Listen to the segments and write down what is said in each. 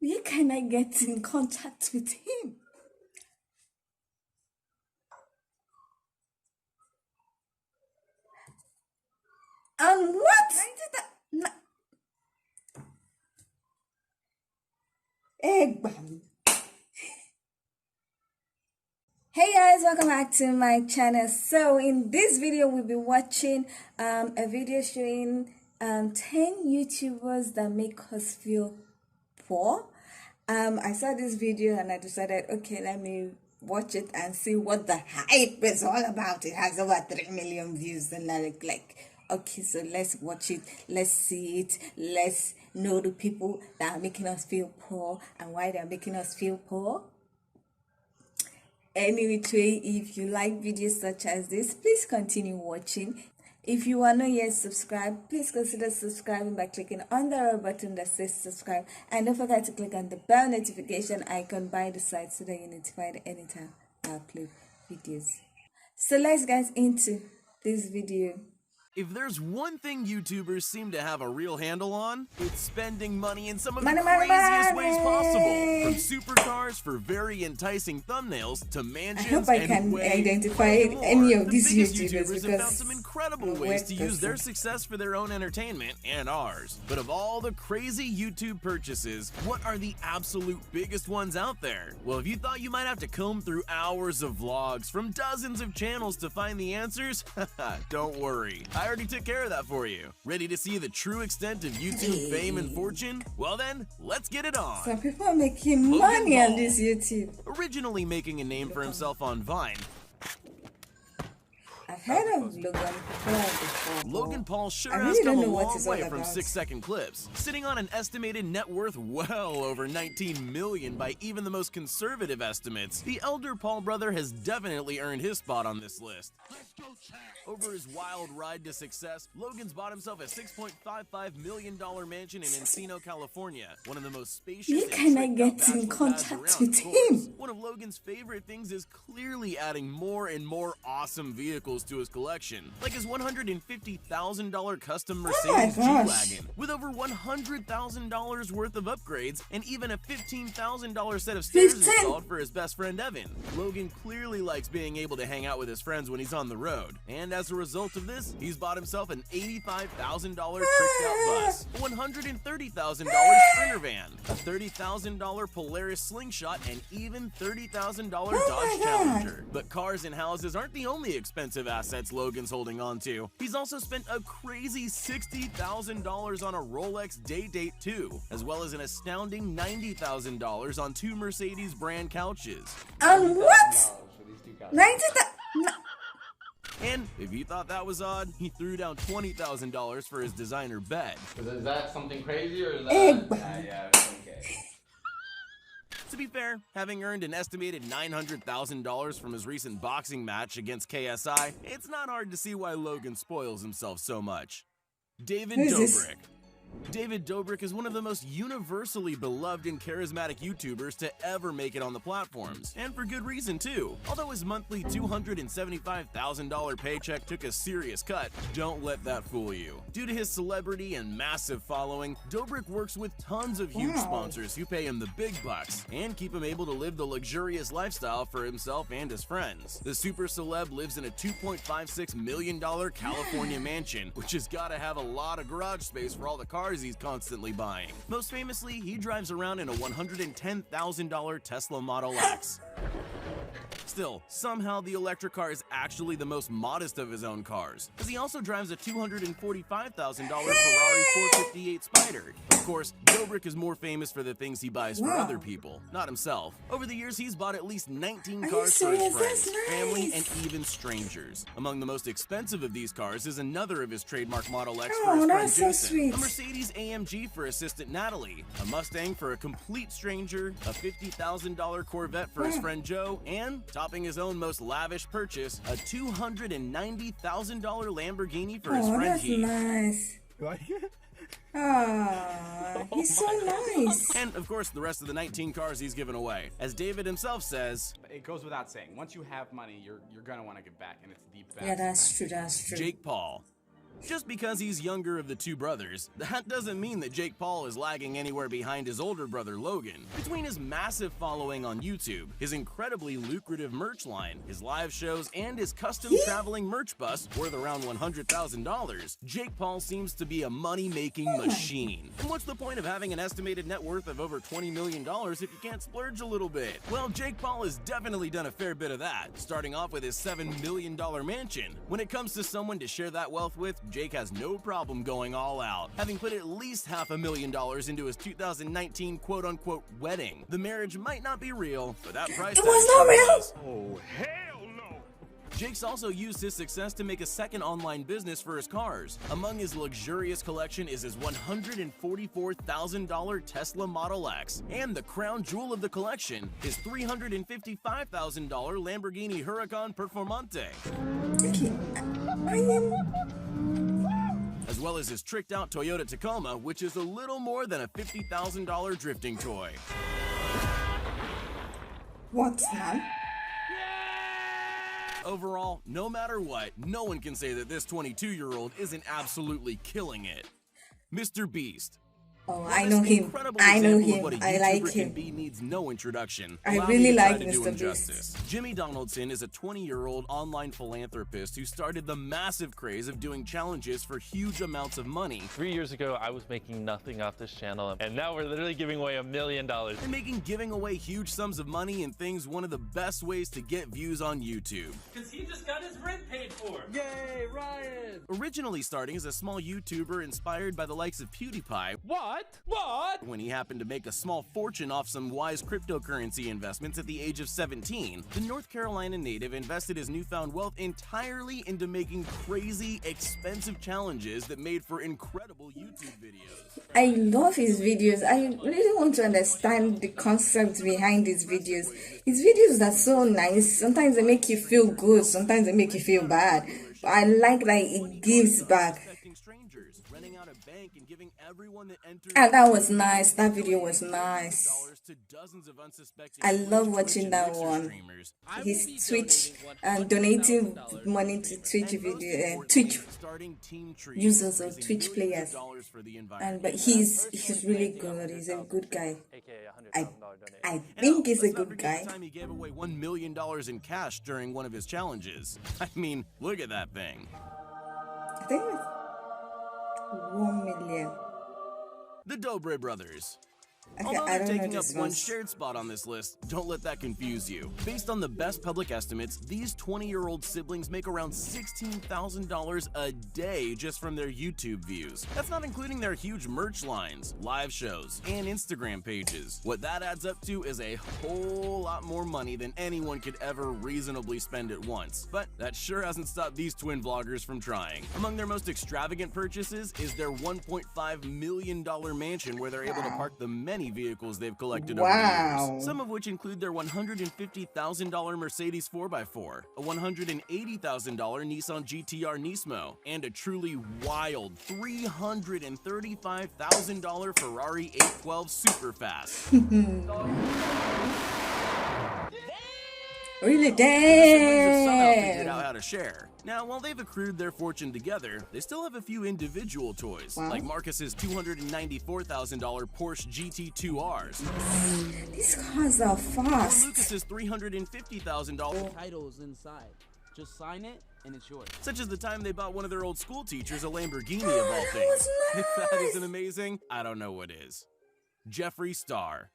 Where can I get in contact with him? And what? Hey guys, welcome back to my channel. So in this video we'll be watching a video showing 10 YouTubers that make us feel poor. I saw this video and I decided, okay, let me watch it and see what the hype is all about. It has over 3 million views and I like okay, so let's watch it, let's see it, let's know the people that are making us feel poor and why they're making us feel poor. Anyway, if you like videos such as this, please continue watching. If you are not yet subscribed, please consider subscribing by clicking on the red button that says subscribe, and don't forget to click on the bell notification icon by the side so that you're notified anytime I upload videos. So let's get into this video. If there's one thing YouTubers seem to have a real handle on, it's spending money in some of the craziest ways possible. From supercars for very enticing thumbnails to mansions I can identify any of these YouTubers have found some incredible ways to use their success for their own entertainment and ours. But of all the crazy YouTube purchases, what are the absolute biggest ones out there? Well, if you thought you might have to comb through hours of vlogs from dozens of channels to find the answers, don't worry. I already took care of that for you. Ready to see the true extent of YouTube fame and fortune? Well then, let's get it on. Some people are making money on this YouTube. Originally making a name for himself on Vine, I've heard of Logan Paul before. Logan Paul sure has come a long way from 6-second clips, sitting on an estimated net worth well over 19 million by even the most conservative estimates. The elder Paul brother has definitely earned his spot on this list. Over his wild ride to success, Logan's bought himself a $6.55 million mansion in Encino, California, one of the most spacious Where can I get in contact with him? One of Logan's favorite things is clearly adding more and more awesome vehicles to his collection, like his $150,000 custom Mercedes G-Wagon, with over $100,000 worth of upgrades and even a $15,000 set of stairs installed for his best friend Evan. Logan clearly likes being able to hang out with his friends when he's on the road, and as a result of this, he's bought himself an $85,000 tricked-out bus, a $130,000 Sprinter van, a $30,000 Polaris Slingshot, and even $30,000 Dodge Challenger. But cars and houses aren't the only expensive assets Logan's holding on to. He's also spent a crazy $60,000 on a Rolex Day Date 2, as well as an astounding $90,000 on 2 Mercedes brand couches. What? 90,000? And if you thought that was odd, he threw down $20,000 for his designer bed. Is that something crazy or is that... yeah, it's okay. To be fair, having earned an estimated $900,000 from his recent boxing match against KSI, it's not hard to see why Logan spoils himself so much. David Dobrik. David Dobrik is one of the most universally beloved and charismatic YouTubers to ever make it on the platforms, and for good reason too. Although his monthly $275,000 paycheck took a serious cut, don't let that fool you. Due to his celebrity and massive following, Dobrik works with tons of huge sponsors who pay him the big bucks and keep him able to live the luxurious lifestyle for himself and his friends. The super celeb lives in a $2.56 million California mansion, which has gotta have a lot of garage space for all the cars he's constantly buying. Most famously, he drives around in a $110,000 Tesla Model X. Still, somehow the electric car is actually the most modest of his own cars, as he also drives a $245,000 Ferrari 458 Spider. Of course, Dobrik is more famous for the things he buys for other people, not himself. Over the years, he's bought at least 19 cars for his friends, family, and even strangers. Among the most expensive of these cars is another of his trademark Model X for his friend Jason, a Mercedes AMG for assistant Natalie, a Mustang for a complete stranger, a $50,000 Corvette for his friend Joe, and, topping his own most lavish purchase, a $290,000 Lamborghini for his friend Heath. Nice. He's so nice. And of course, the rest of the 19 cars he's given away. As David himself says, it goes without saying, once you have money, you're gonna want to give back, and it's the best. Yeah, that's true, that's true. Jake Paul. Just because he's younger of the two brothers, that doesn't mean that Jake Paul is lagging anywhere behind his older brother Logan. Between his massive following on YouTube, his incredibly lucrative merch line, his live shows, and his custom traveling merch bus worth around $100,000, Jake Paul seems to be a money-making machine. And what's the point of having an estimated net worth of over $20 million if you can't splurge a little bit? Well, Jake Paul has definitely done a fair bit of that, starting off with his $7 million mansion. When it comes to someone to share that wealth with, Jake has no problem going all out, having put at least $500,000 into his 2019 quote-unquote wedding. The marriage might not be real, but that price tag was not real. is. Oh, hell no! Jake's also used his success to make a second online business for his cars. Among his luxurious collection is his $144,000 Tesla Model X, and the crown jewel of the collection, his $355,000 Lamborghini Huracan Performante. As well as his tricked-out Toyota Tacoma, which is a little more than a $50,000 drifting toy. What, man? Overall, no matter what, no one can say that this 22-year-old isn't absolutely killing it. Mr. Beast. Oh, I know him. I know him. I like him. Needs no introduction. I really like Mr. Beast. Jimmy Donaldson is a 20-year-old online philanthropist who started the massive craze of doing challenges for huge amounts of money. 3 years ago, I was making nothing off this channel, and now we're literally giving away $1 million. And making giving away huge sums of money and things one of the best ways to get views on YouTube. Because he just got his rent paid for. Yay, Ryan! Originally starting as a small YouTuber inspired by the likes of PewDiePie. What? When he happened to make a small fortune off some wise cryptocurrency investments at the age of 17, the North Carolina native invested his newfound wealth entirely into making crazy, expensive challenges that made for incredible YouTube videos. I love his videos. I really want to understand the concept behind his videos. His videos are so nice. Sometimes they make you feel good, sometimes they make you feel bad. But I like that it gives back. And that was nice. That video was nice. I love watching that one. His Twitch and donating money to Twitch video, Twitch users or Twitch players. But he's really good. He's a good guy. I think he's a good guy. He gave away $1 million in cash during one of his challenges. I mean, look at that thing. I think it's 1 million. The Dobre Brothers. Okay, Although I they're don't know taking up this one one. shared spot on this list, don't let that confuse you. Based on the best public estimates, these 20-year-old siblings make around $16,000 a day just from their YouTube views. That's not including their huge merch lines, live shows, and Instagram pages. What that adds up to is a whole lot more money than anyone could ever reasonably spend at once. But that sure hasn't stopped these twin vloggers from trying. Among their most extravagant purchases is their $1.5 million mansion where they're able to park the many vehicles they've collected over the years. Some of which include their $150,000 Mercedes 4x4, a $180,000 Nissan GTR Nismo, and a truly wild $335,000 Ferrari 812 Superfast. Really, Somehow figured out damn. how to share. Now, while they've accrued their fortune together, they still have a few individual toys, like Marcus's $294,000 Porsche GT2Rs, These cars are or fast. Lucas's $350,000, Titles inside. Just sign it and it's yours. such as the time they bought one of their old school teachers a Lamborghini of all things. was If that nice. isn't amazing, I don't know what is. Geoffrey Star.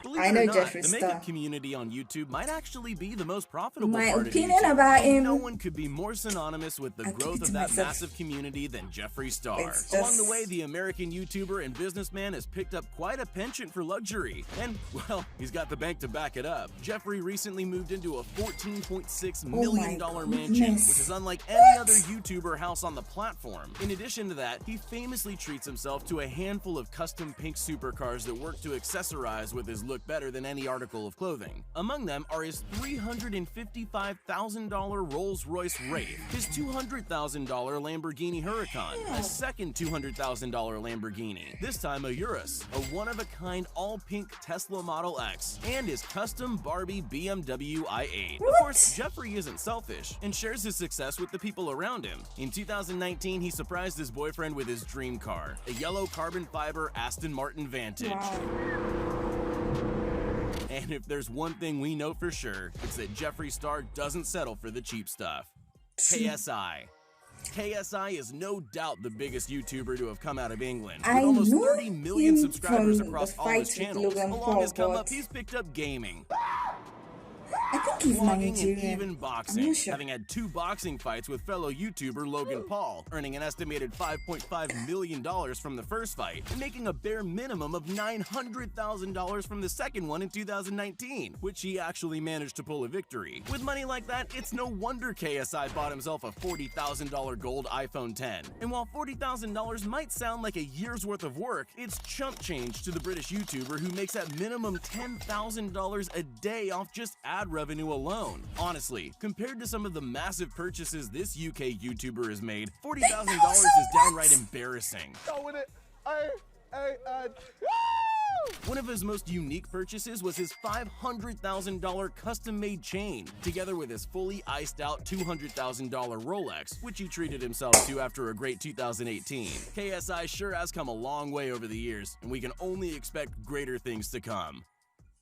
Believe I it know or not, Geoffrey the Star. makeup community on YouTube might actually be the most profitable My part opinion of YouTube. about And him- no one could be more synonymous with the I'll keep growth it of to that myself. massive community than Geoffrey Star. It's Along the just- way, the American YouTuber and businessman has picked up quite a penchant for luxury. And, well, he's got the bank to back it up. Geoffrey recently moved into a $14.6 million mansion, goodness. which is unlike any other YouTuber house on the platform. In addition to that, he famously treats himself to a handful of custom pink supercars that work to accessorize with his his look better than any article of clothing. Among them are his $355,000 Rolls-Royce Wraith, his $200,000 Lamborghini Huracan, a second $200,000 Lamborghini, this time a Urus, a one-of-a-kind all-pink Tesla Model X, and his custom Barbie BMW i8. Of course, Geoffrey isn't selfish and shares his success with the people around him. In 2019, he surprised his boyfriend with his dream car, a yellow carbon fiber Aston Martin Vantage. And if there's one thing we know for sure, it's that Geoffrey Star doesn't settle for the cheap stuff. KSI. KSI is no doubt the biggest YouTuber to have come out of England, with almost 30 million subscribers across all his channels. Along his come up, he's picked up gaming, I think he's vlogging, Nigerian. and even boxing, Sure. having had 2 boxing fights with fellow YouTuber Logan Paul, earning an estimated $5.5 million from the first fight, and making a bare minimum of $900,000 from the second one in 2019, which he actually managed to pull a victory. With money like that, it's no wonder KSI bought himself a $40,000 gold iPhone 10. And while $40,000 might sound like a year's worth of work, it's chump change to the British YouTuber who makes at minimum $10,000 a day off just ad revenue alone. Honestly, compared to some of the massive purchases this UK YouTuber has made, $40,000 is downright embarrassing. One of his most unique purchases was his $500,000 custom-made chain, together with his fully iced-out $200,000 Rolex, which he treated himself to after a great 2018. KSI sure has come a long way over the years, and we can only expect greater things to come.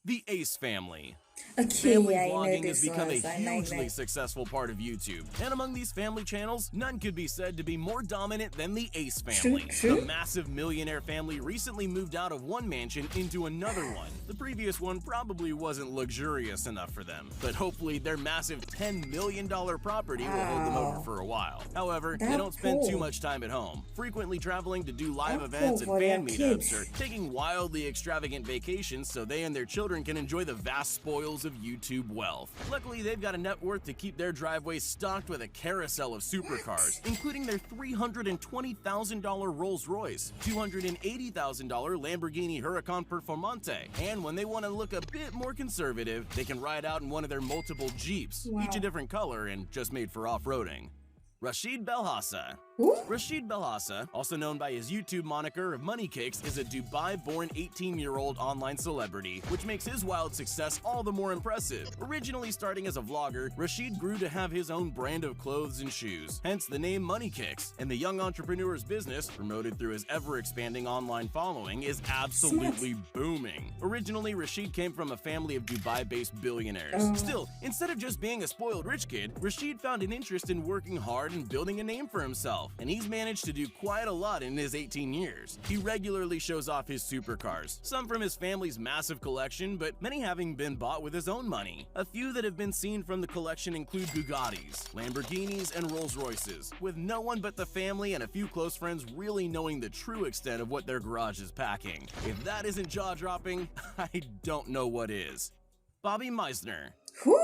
The Ace family. Okay, Family I know vlogging this has become a one. I like hugely that. successful part of YouTube. And among these family channels, none could be said to be more dominant than the Ace family. True. The massive millionaire family recently moved out of one mansion into another one. The previous one probably wasn't luxurious enough for them, but hopefully their massive $10 million property will hold them over for a while. However, they don't spend too much time at home, frequently traveling to do live events and for fan their meetups, kids. or taking wildly extravagant vacations so they and their children can enjoy the vast spoils of YouTube wealth. Luckily, they've got a net worth to keep their driveway stocked with a carousel of supercars, including their $320,000 Rolls-Royce, $280,000 Lamborghini Huracan Performante, and when they want to look a bit more conservative, they can ride out in one of their multiple Jeeps, each a different color and just made for off-roading. Rashid Belhassa. Who? Rashid Belhassa, also known by his YouTube moniker of Money Kicks, is a Dubai-born 18-year-old online celebrity, which makes his wild success all the more impressive. Originally starting as a vlogger, Rashid grew to have his own brand of clothes and shoes, hence the name Money Kicks, and the young entrepreneur's business, promoted through his ever-expanding online following, is absolutely booming. Originally, Rashid came from a family of Dubai-based billionaires. Still, instead of just being a spoiled rich kid, Rashid found an interest in working hard and building a name for himself, and he's managed to do quite a lot in his 18 years. He regularly shows off his supercars, some from his family's massive collection, but many having been bought with his own money. A few that have been seen from the collection include Bugattis, Lamborghinis, and Rolls-Royces, with no one but the family and a few close friends really knowing the true extent of what their garage is packing. If that isn't jaw-dropping, I don't know what is. Bobby Meisner. Who?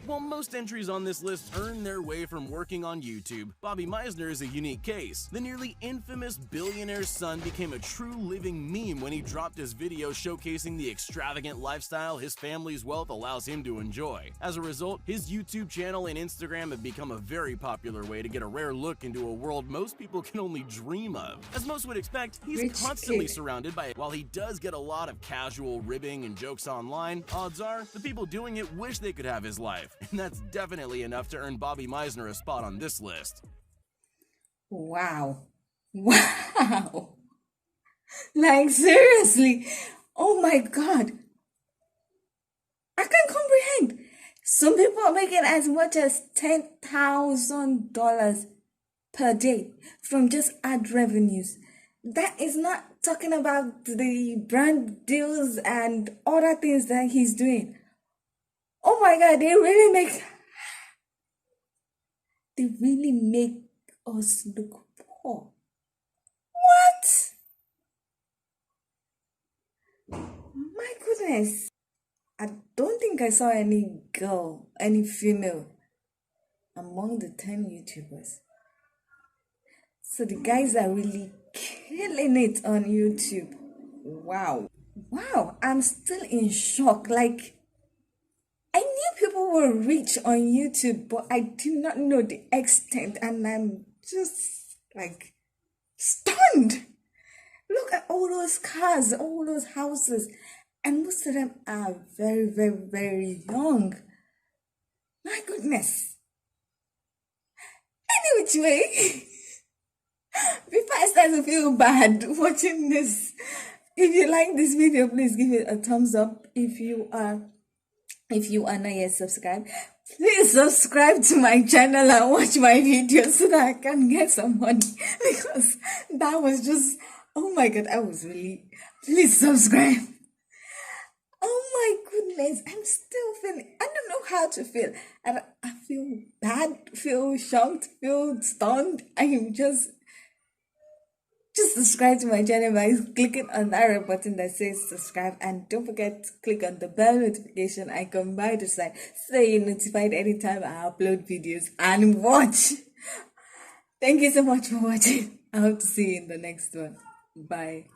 While most entries on this list earn their way from working on YouTube, Bobby Meisner is a unique case. The nearly infamous billionaire's son became a true living meme when he dropped his video showcasing the extravagant lifestyle his family's wealth allows him to enjoy. As a result, his YouTube channel and Instagram have become a very popular way to get a rare look into a world most people can only dream of. As most would expect, he's Rich constantly kid. surrounded by it. While he does get a lot of casual ribbing and jokes online, odds are the people doing it wish they could have his life. And that's definitely enough to earn Bobby Meisner a spot on this list. Wow. Wow. Like, seriously. Oh my God. I can't comprehend. Some people are making as much as $10,000 per day from just ad revenues. That is not talking about the brand deals and other things that he's doing. Oh my God, they really make us look poor. What? My goodness. I don't think I saw any female among the 10 YouTubers. So the guys are really killing it on YouTube. Wow. wow, I'm still in shock. Like, I knew people were rich on YouTube, but I did not know the extent, and I'm just like stunned. Look at all those cars, all those houses, and most of them are very, very, very young. My goodness. Any which way, before I start to feel bad watching this, if you like this video, please give it a thumbs up. If you are not yet subscribed, please subscribe to my channel and watch my videos so that I can get some money, because that was just, oh my god, I was really, please subscribe. Oh my goodness, I'm still feeling, I don't know how to feel. I feel bad, feel shocked, feel stunned. I am just subscribe to my channel by clicking on that red button that says subscribe, and don't forget to click on the bell notification icon by the side so you're notified anytime I upload videos and watch. Thank you so much for watching. I hope to see you in the next one. Bye.